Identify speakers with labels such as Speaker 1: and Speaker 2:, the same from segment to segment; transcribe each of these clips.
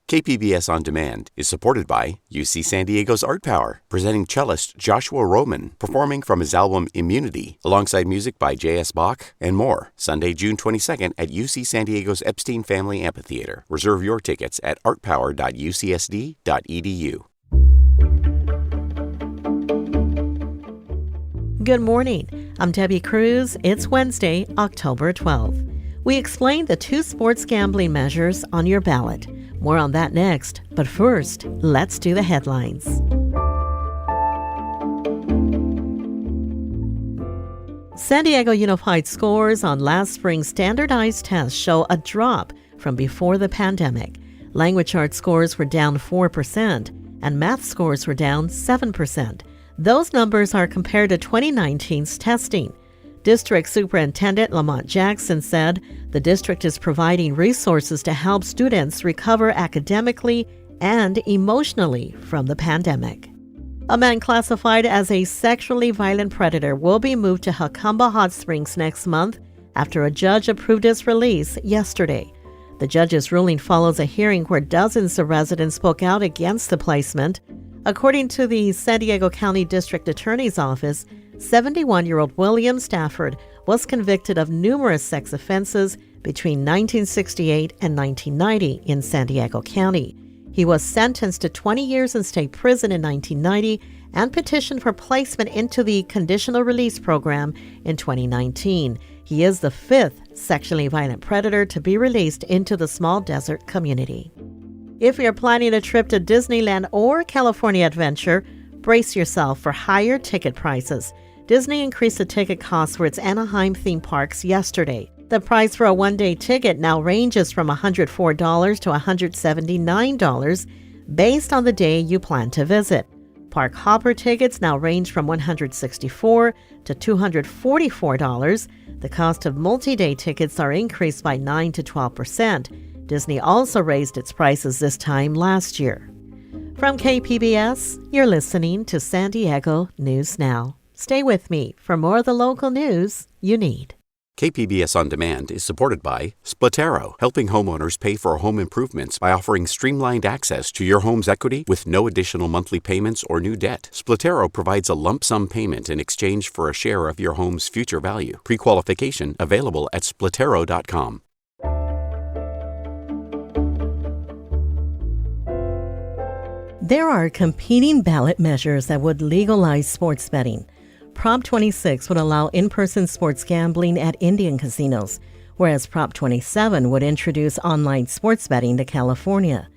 Speaker 1: KPBS On Demand is supported by UC San Diego's Art Power, presenting cellist Joshua Roman, performing from his album Immunity, alongside music by J.S. Bach and more, Sunday, June 22nd at UC San Diego's Epstein Family Amphitheater. Reserve your tickets at artpower.ucsd.edu.
Speaker 2: Good morning. I'm Debbie Cruz. It's Wednesday, October 12th. We explain the two sports gambling measures on your ballot. More on that next, but first, let's do the headlines. San Diego Unified scores on last spring's standardized tests show a drop from before the pandemic. Language arts scores were down 4%, and math scores were down 7%. Those numbers are compared to 2019's testing. District Superintendent Lamont Jackson said the district is providing resources to help students recover academically and emotionally from the pandemic. A man classified as a sexually violent predator will be moved to Jacamba Hot Springs next month after a judge approved his release yesterday. The judge's ruling follows a hearing where dozens of residents spoke out against the placement. According to the San Diego County District Attorney's Office, 71-year-old William Stafford was convicted of numerous sex offenses between 1968 and 1990 in San Diego County. He was sentenced to 20 years in state prison in 1990 and petitioned for placement into the conditional release program in 2019. He is the fifth sexually violent predator to be released into the small desert community. If you're planning a trip to Disneyland or California Adventure, brace yourself for higher ticket prices. Disney increased the ticket cost for its Anaheim theme parks yesterday. The price for a one-day ticket now ranges from $104 to $179 based on the day you plan to visit. Park hopper tickets now range from $164 to $244. The cost of multi-day tickets are increased by 9 to 12%. Disney also raised its prices this time last year. From KPBS, you're listening to San Diego News Now. Stay with me for more of the local news you need.
Speaker 1: KPBS On Demand is supported by Splatero, helping homeowners pay for home improvements by offering streamlined access to your home's equity with no additional monthly payments or new debt. Splatero provides a lump sum payment in exchange for a share of your home's future value. Pre-qualification available at splatero.com.
Speaker 2: There are competing ballot measures that would legalize sports betting. Prop 26 would allow in-person sports gambling at Indian casinos, whereas Prop 27 would introduce online sports betting to California.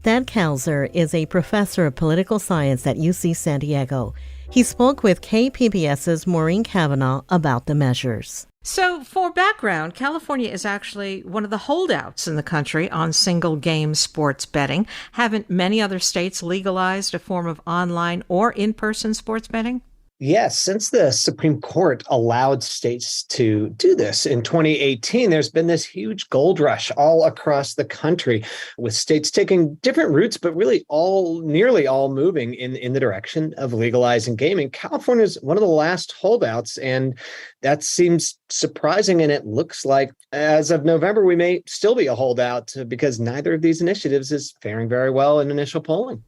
Speaker 2: Thad Kalzer is a professor of political science at UC San Diego. He spoke with KPBS's Maureen Cavanaugh about the measures.
Speaker 3: So, for background, California is actually one of the holdouts in the country on single-game sports betting. Haven't many other states legalized a form of online or in-person sports betting?
Speaker 4: Yes, since the Supreme Court allowed states to do this in 2018, there's been this huge gold rush all across the country, with states taking different routes, but really nearly all moving in the direction of legalizing gaming. California is one of the last holdouts, and that seems surprising. And it looks like as of November, we may still be a holdout because neither of these initiatives is faring very well in initial polling.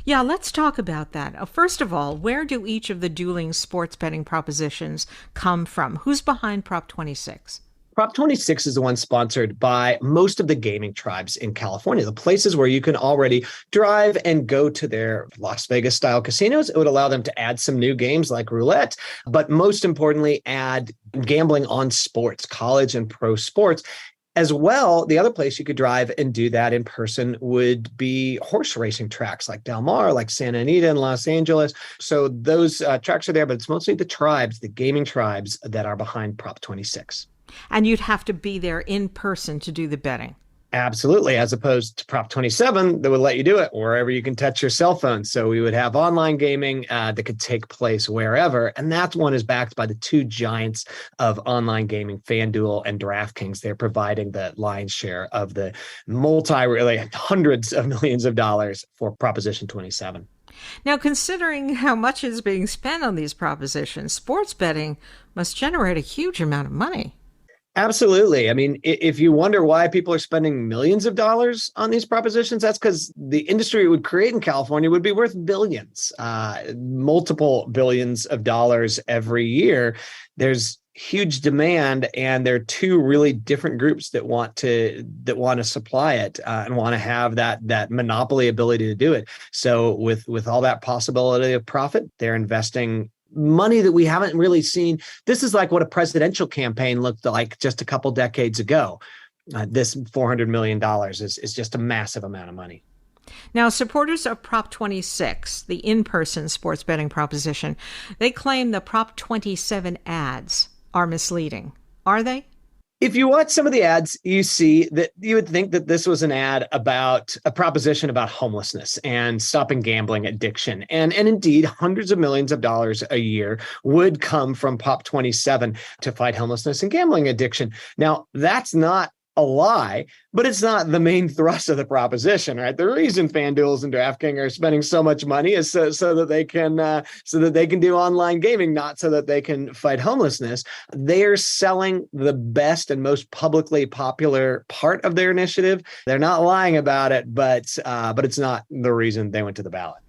Speaker 3: Yeah, let's talk about that. First of all, where do each of the dueling sports betting propositions come from? Who's behind Prop 26?
Speaker 4: Prop 26 is the one sponsored by most of the gaming tribes in California, the places where you can already drive and go to their Las Vegas-style casinos. It would allow them to add some new games like roulette, but most importantly, add gambling on sports, college and pro sports. As well, the other place you could drive and do that in person would be horse racing tracks like Del Mar, like Santa Anita in Los Angeles. So those tracks are there, but it's mostly the tribes, the gaming tribes, that are behind Prop 26.
Speaker 3: And you'd have to be there in person to do the betting.
Speaker 4: Absolutely, as opposed to Prop 27 that would let you do it wherever you can touch your cell phone. So we would have online gaming that could take place wherever. And that one is backed by the two giants of online gaming, FanDuel and DraftKings. They're providing the lion's share of the really hundreds of millions of dollars for Proposition 27.
Speaker 3: Now, considering how much is being spent on these propositions, sports betting must generate a huge amount of money.
Speaker 4: Absolutely. I mean, if you wonder why people are spending millions of dollars on these propositions, that's because the industry it would create in California would be worth billions, multiple billions of dollars every year. There's huge demand, and there are two really different groups that want to supply it and want to have that monopoly ability to do it. So with all that possibility of profit, they're investing money that we haven't really seen. This is like what a presidential campaign looked like just a couple decades ago. This $400 million is just a massive amount of money.
Speaker 3: Now, supporters of Prop 26, the in-person sports betting proposition, they claim the Prop 27 ads are misleading. Are they?
Speaker 4: If you watch some of the ads, you see that you would think that this was an ad about a proposition about homelessness and stopping gambling addiction. And indeed, hundreds of millions of dollars a year would come from Prop 27 to fight homelessness and gambling addiction. Now, that's not a lie, but it's not the main thrust of the proposition, right? The reason FanDuels and DraftKings are spending so much money is so that they can do online gaming, not so that they can fight homelessness. They are selling the best and most publicly popular part of their initiative. They're not lying about it, but it's not the reason they went to the ballot.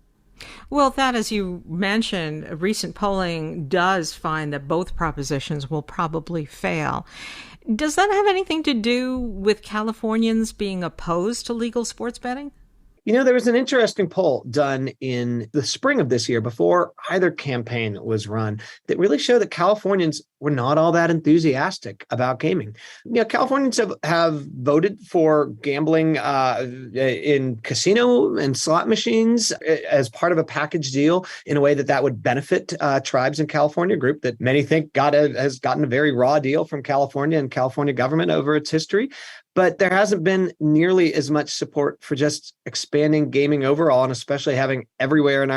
Speaker 3: Well, that, as you mentioned, recent polling does find that both propositions will probably fail. Does that have anything to do with Californians being opposed to legal sports betting?
Speaker 4: You know, there was an interesting poll done in the spring of this year before either campaign was run that really showed that Californians were not all that enthusiastic about gaming. You know, Californians have voted for gambling in casino and slot machines as part of a package deal in a way that would benefit tribes in California, a group that many think has gotten a very raw deal from California and California government over its history. But there hasn't been nearly as much support for just expanding gaming overall, and especially having everywhere in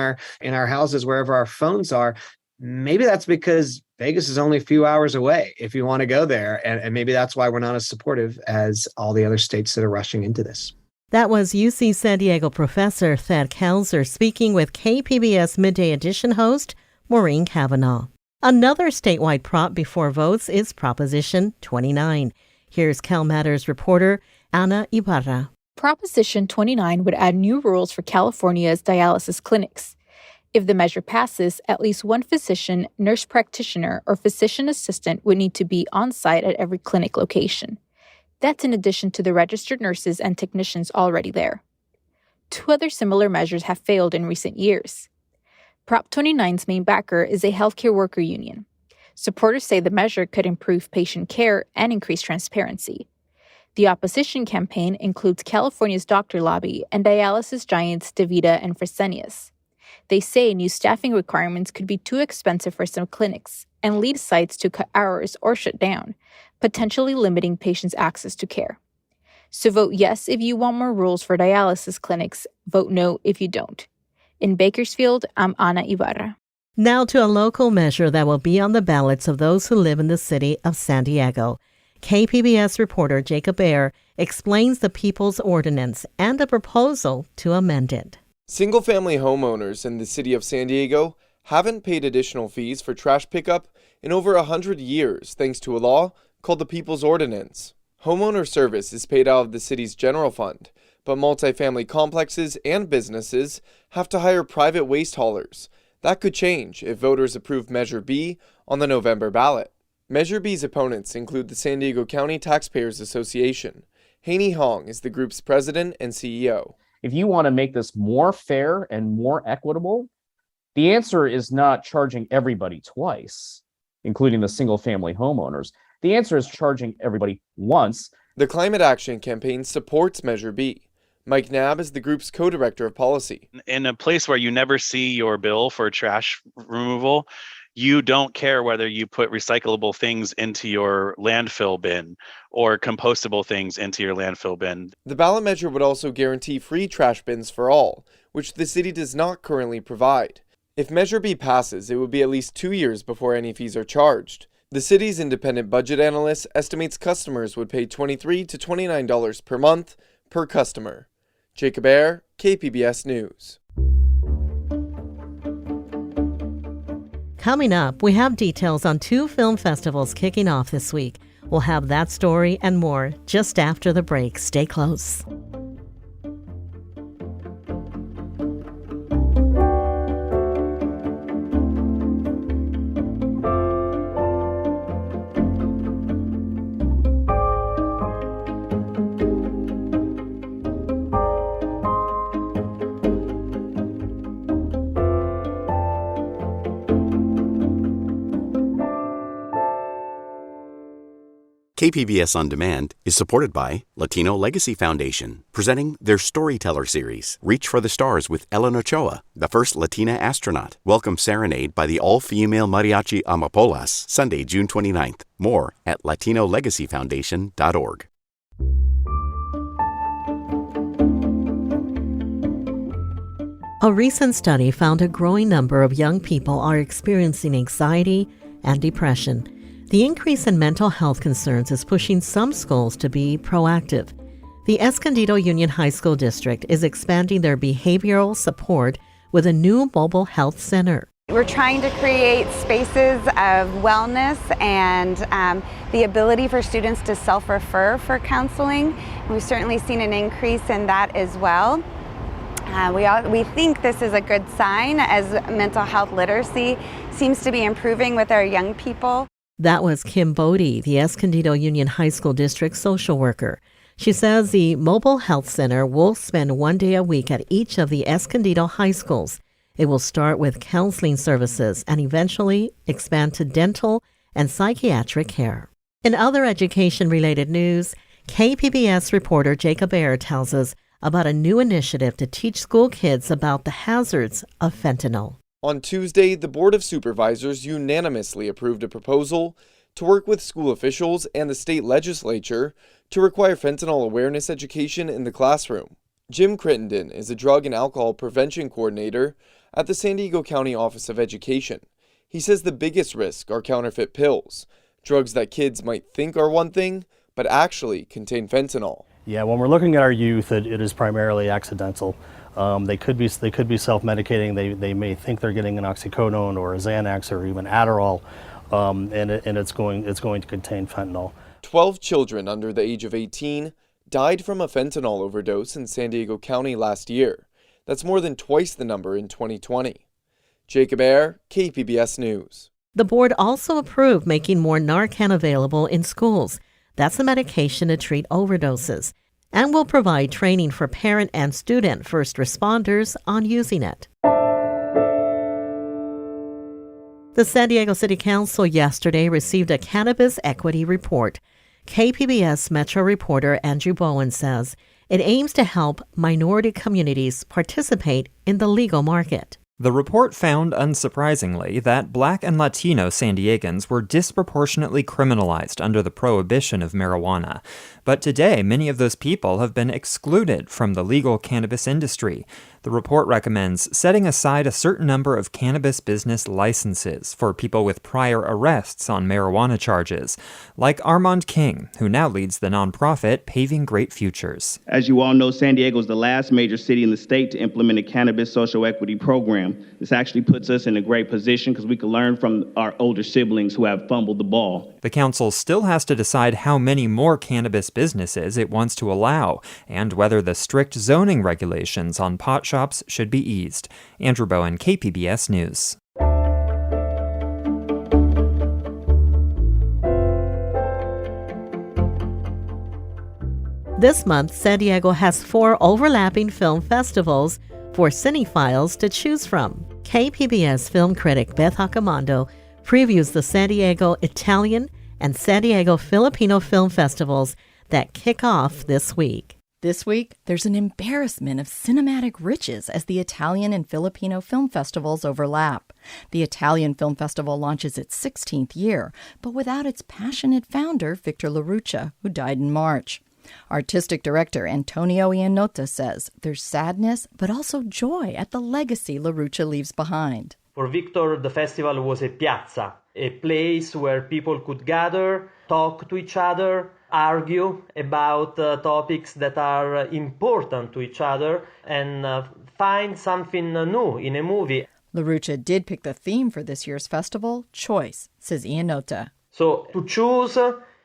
Speaker 4: our houses, wherever our phones are. Maybe that's because Vegas is only a few hours away if you want to go there. And maybe that's why we're not as supportive as all the other states that are rushing into this.
Speaker 2: That was UC San Diego professor Thad Kelzer speaking with KPBS Midday Edition host Maureen Cavanaugh. Another statewide prop before votes is Proposition 29. Here's CalMatters reporter Ana Ibarra.
Speaker 5: Proposition 29 would add new rules for California's dialysis clinics. If the measure passes, at least one physician, nurse practitioner, or physician assistant would need to be on site at every clinic location. That's in addition to the registered nurses and technicians already there. Two other similar measures have failed in recent years. Prop 29's main backer is a healthcare worker union. Supporters say the measure could improve patient care and increase transparency. The opposition campaign includes California's doctor lobby and dialysis giants DaVita and Fresenius. They say new staffing requirements could be too expensive for some clinics and lead sites to cut hours or shut down, potentially limiting patients' access to care. So vote yes if you want more rules for dialysis clinics, vote no if you don't. In Bakersfield, I'm Ana Ibarra.
Speaker 2: Now to a local measure that will be on the ballots of those who live in the city of San Diego. KPBS reporter Jacob Baer explains the People's Ordinance and a proposal to amend it.
Speaker 6: Single-family homeowners in the city of San Diego haven't paid additional fees for trash pickup in over 100 years thanks to a law called the People's Ordinance. Homeowner service is paid out of the city's general fund, but multifamily complexes and businesses have to hire private waste haulers. That could change if voters approve Measure B on the November ballot. Measure B's opponents include the San Diego County Taxpayers Association. Haney Hong is the group's president and CEO.
Speaker 7: If you want to make this more fair and more equitable, the answer is not charging everybody twice, including the single-family homeowners. The answer is charging everybody once.
Speaker 6: The Climate Action Campaign supports Measure B. Mike Knabb is the group's co-director of policy.
Speaker 8: In a place where you never see your bill for trash removal, you don't care whether you put recyclable things into your landfill bin or compostable things into your landfill bin.
Speaker 6: The ballot measure would also guarantee free trash bins for all, which the city does not currently provide. If Measure B passes, it would be at least 2 years before any fees are charged. The city's independent budget analyst estimates customers would pay $23 to $29 per month per customer. Jacob Baer, KPBS News.
Speaker 2: Coming up, we have details on 2 film festivals kicking off this week. We'll have that story and more just after the break. Stay close.
Speaker 1: KPBS On Demand is supported by Latino Legacy Foundation, presenting their Storyteller series, Reach for the Stars with Ellen Ochoa, the first Latina astronaut. Welcome Serenade by the all-female mariachi Amapolas, Sunday, June 29th. More at latinolegacyfoundation.org.
Speaker 2: A recent study found a growing number of young people are experiencing anxiety and depression. The increase in mental health concerns is pushing some schools to be proactive. The Escondido Union High School District is expanding their behavioral support with a new mobile health center.
Speaker 9: We're trying to create spaces of wellness and the ability for students to self-refer for counseling. We've certainly seen an increase in that as well. We think this is a good sign as mental health literacy seems to be improving with our young people.
Speaker 2: That was Kim Bodie, the Escondido Union High School District social worker. She says the mobile health center will spend 1 day a week at each of the Escondido high schools. It will start with counseling services and eventually expand to dental and psychiatric care. In other education-related news, KPBS reporter Jacob Ayer tells us about a new initiative to teach school kids about the hazards of fentanyl.
Speaker 6: On Tuesday, the Board of Supervisors unanimously approved a proposal to work with school officials and the state legislature to require fentanyl awareness education in the classroom. Jim Crittenden is a drug and alcohol prevention coordinator at the San Diego County Office of Education. He says the biggest risk are counterfeit pills, drugs that kids might think are one thing, but actually contain fentanyl.
Speaker 10: Yeah, when we're looking at our youth, it is primarily accidental. They could be self-medicating. They may think they're getting an oxycodone or a Xanax or even Adderall, and it's going to contain fentanyl.
Speaker 6: 12 children under the age of 18 died from a fentanyl overdose in San Diego County last year. That's more than twice the number in 2020. Jacob Ayer, KPBS News.
Speaker 2: The board also approved making more Narcan available in schools. That's a medication to treat overdoses, and will provide training for parent and student first responders on using it. The San Diego City Council yesterday received a cannabis equity report. KPBS Metro reporter Andrew Bowen says it aims to help minority communities participate in the legal market.
Speaker 11: The report found, unsurprisingly, that Black and Latino San Diegans were disproportionately criminalized under the prohibition of marijuana. But today, many of those people have been excluded from the legal cannabis industry. The report recommends setting aside a certain number of cannabis business licenses for people with prior arrests on marijuana charges, like Armand King, who now leads the nonprofit Paving Great Futures.
Speaker 12: As you all know, San Diego is the last major city in the state to implement a cannabis social equity program. This actually puts us in a great position because we can learn from our older siblings who have fumbled the ball.
Speaker 11: The council still has to decide how many more cannabis businesses it wants to allow and whether the strict zoning regulations on pot shops should be eased. Andrew Bowen, KPBS News.
Speaker 2: This month, San Diego has 4 overlapping film festivals for cinephiles to choose from. KPBS film critic Beth Accomando previews the San Diego Italian and San Diego Filipino film festivals that kick off this week.
Speaker 13: This week, there's an embarrassment of cinematic riches as the Italian and Filipino film festivals overlap. The Italian Film Festival launches its 16th year, but without its passionate founder, Victor LaRuccia, who died in March. Artistic director Antonio Iannota says there's sadness, but also joy at the legacy LaRuccia leaves behind.
Speaker 14: For Victor, the festival was a piazza, a place where people could gather, talk to each other, argue about topics that are important to each other, and find something new in a movie.
Speaker 13: LaRuccia did pick the theme for this year's festival, choice, says Iannota.
Speaker 14: So to choose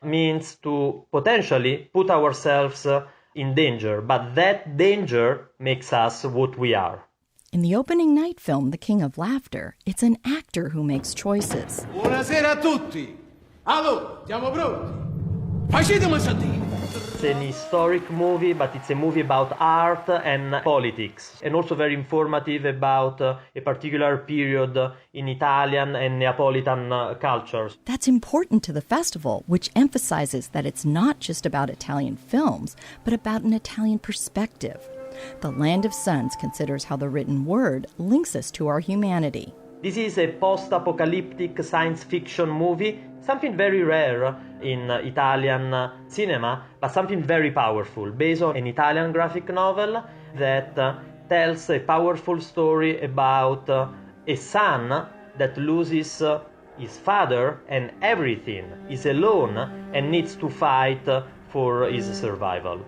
Speaker 14: means to potentially put ourselves in danger, but that danger makes us what we are.
Speaker 13: In the opening night film, The King of Laughter, it's an actor who makes choices.
Speaker 15: Buonasera a tutti. Allora, siamo pronti? Facetemi sentire.
Speaker 14: It's an historic movie, but it's a movie about art and politics, and also very informative about a particular period in Italian and Neapolitan cultures.
Speaker 13: That's important to the festival, which emphasizes that it's not just about Italian films, but about an Italian perspective. The Land of Suns considers how the written word links us to our humanity.
Speaker 14: This is a post-apocalyptic science fiction movie, something very rare in Italian cinema, but something very powerful, based on an Italian graphic novel that tells a powerful story about a son that loses his father and everything, is alone and needs to fight for his survival.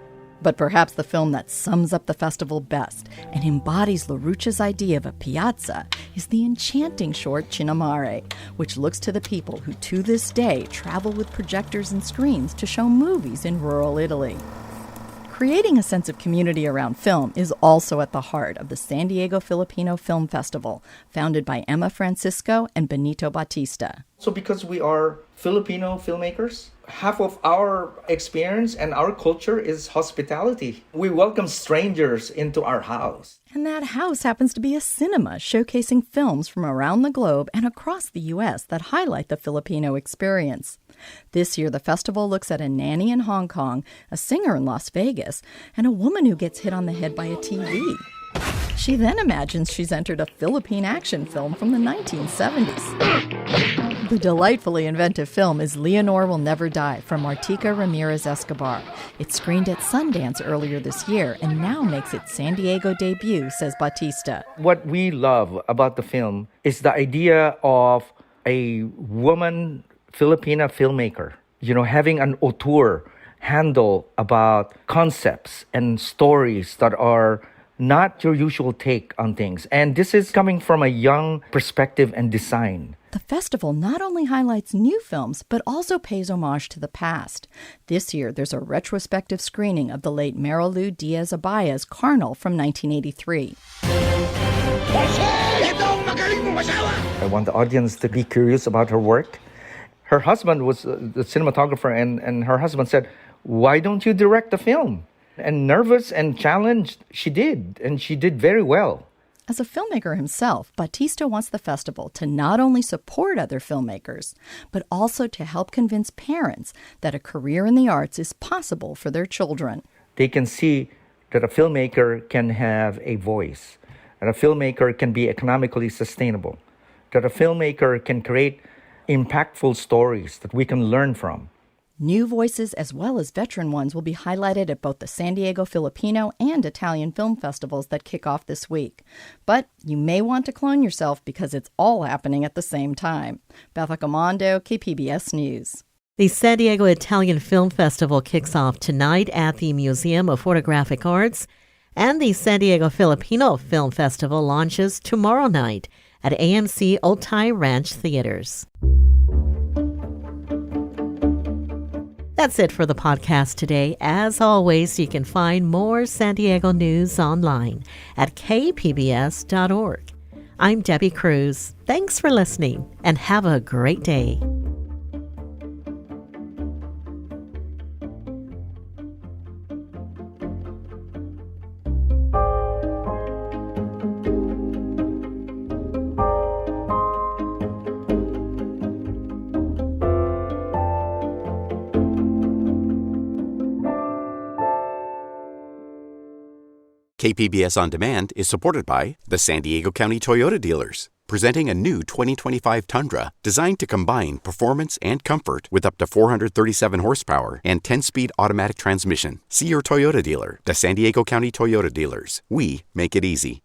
Speaker 13: But perhaps the film that sums up the festival best and embodies LaRuccia's idea of a piazza is the enchanting short Cinemare, which looks to the people who to this day travel with projectors and screens to show movies in rural Italy. Creating a sense of community around film is also at the heart of the San Diego Filipino Film Festival, founded by Emma Francisco and Benito Batista.
Speaker 16: So because we are Filipino filmmakers, half of our experience and our culture is hospitality. We welcome strangers into our house.
Speaker 13: And that house happens to be a cinema showcasing films from around the globe and across the U.S. that highlight the Filipino experience. This year, the festival looks at a nanny in Hong Kong, a singer in Las Vegas, and a woman who gets hit on the head by a TV. She then imagines she's entered a Philippine action film from the 1970s. The delightfully inventive film is Leonor Will Never Die from Martika Ramirez Escobar. It screened at Sundance earlier this year and now makes its San Diego debut, says Batista.
Speaker 16: What we love about the film is the idea of a woman Filipina filmmaker, having an auteur handle about concepts and stories that are not your usual take on things. And this is coming from a young perspective and design.
Speaker 13: The festival not only highlights new films, but also pays homage to the past. This year, there's a retrospective screening of the late Marilu Diaz-Abaya's Carnal from 1983.
Speaker 16: I want the audience to be curious about her work. Her husband was the cinematographer, and her husband said, "Why don't you direct the film?" And nervous and challenged, she did, and she did very well.
Speaker 13: As a filmmaker himself, Batista wants the festival to not only support other filmmakers, but also to help convince parents that a career in the arts is possible for their children.
Speaker 16: They can see that a filmmaker can have a voice, that a filmmaker can be economically sustainable, that a filmmaker can create impactful stories that we can learn from.
Speaker 13: New voices as well as veteran ones will be highlighted at both the San Diego Filipino and Italian film festivals that kick off this week. But you may want to clone yourself because it's all happening at the same time. Beth Accomando, KPBS News.
Speaker 2: The San Diego Italian Film Festival kicks off tonight at the Museum of Photographic Arts, and the San Diego Filipino Film Festival launches tomorrow night at AMC Otay Ranch Theaters. That's it for the podcast today. As always, you can find more San Diego news online at kpbs.org. I'm Debbie Cruz. Thanks for listening and have a great day.
Speaker 1: KPBS On Demand is supported by the San Diego County Toyota dealers, presenting a new 2025 Tundra designed to combine performance and comfort with up to 437 horsepower and 10-speed automatic transmission. See your Toyota dealer. The San Diego County Toyota dealers. We make it easy.